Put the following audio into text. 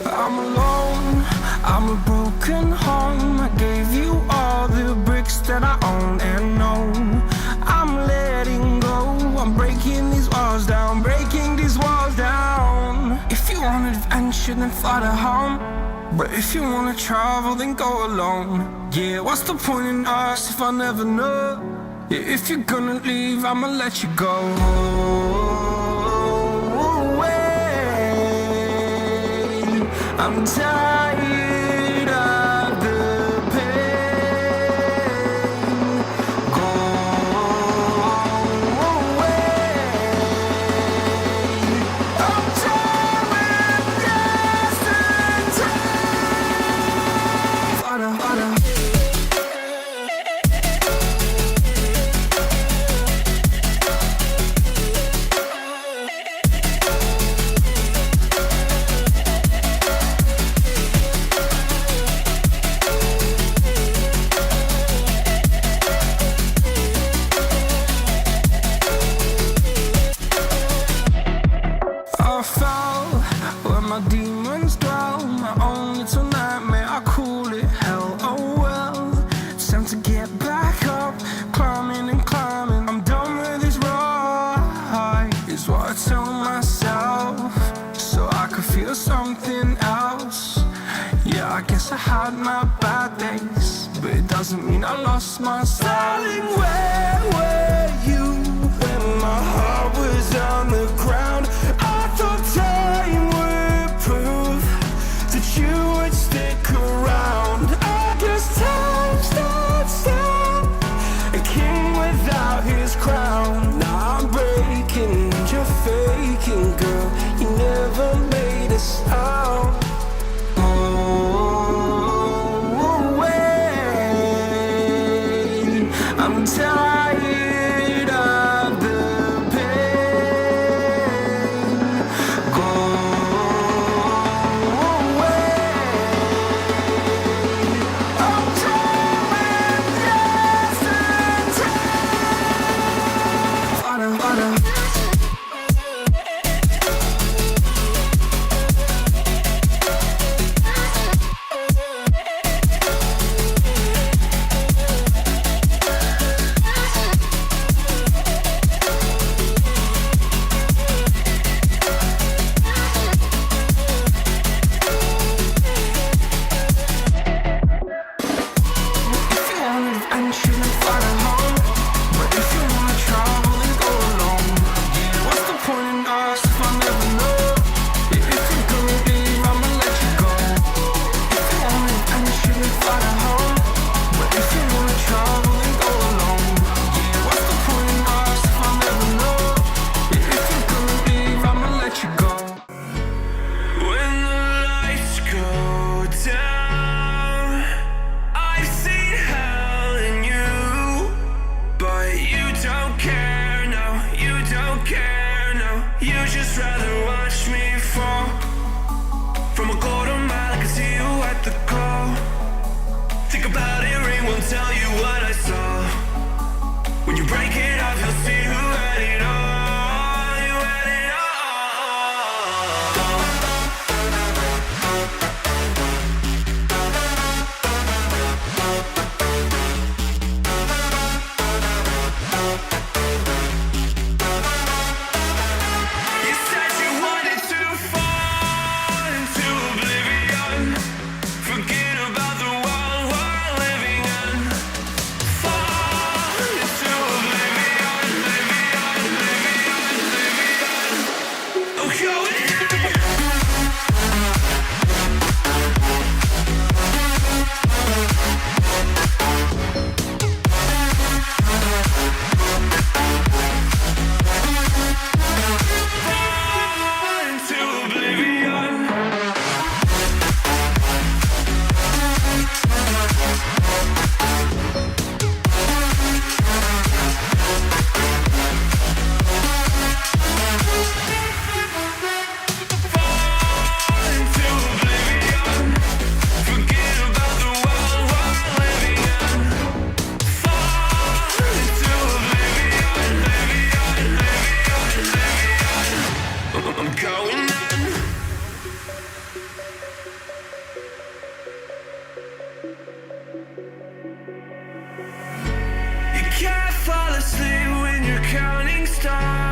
I'm alone, I'm a broken home. I gave you all the bricks that I own and know. I'm letting go, I'm breaking these walls down, breaking these walls down. If you want adventure, then fly to home. But if you wanna travel, then go alone. Yeah, what's the point in us if I never know? Yeah, if you're gonna leave, I'ma let you go. I'm tired of the pain. Go away. I'm tired of yesterday. Harder, harder. I fell where my demons dwell. My own little nightmare, I call it hell. Oh well, it's time to get back up. Climbing and climbing, I'm done with this ride, is what I tell myself, so I could feel something else. Yeah, I guess I had my bad days, but it doesn't mean I lost myself. Darling, where were you when my heart was on the ground? I thought time would prove that you would stick around. I guess time stood still, a king without his crown. Now I'm breaking, you're faking, girl. You never made a sound. I'm tired of the pain. counting stars.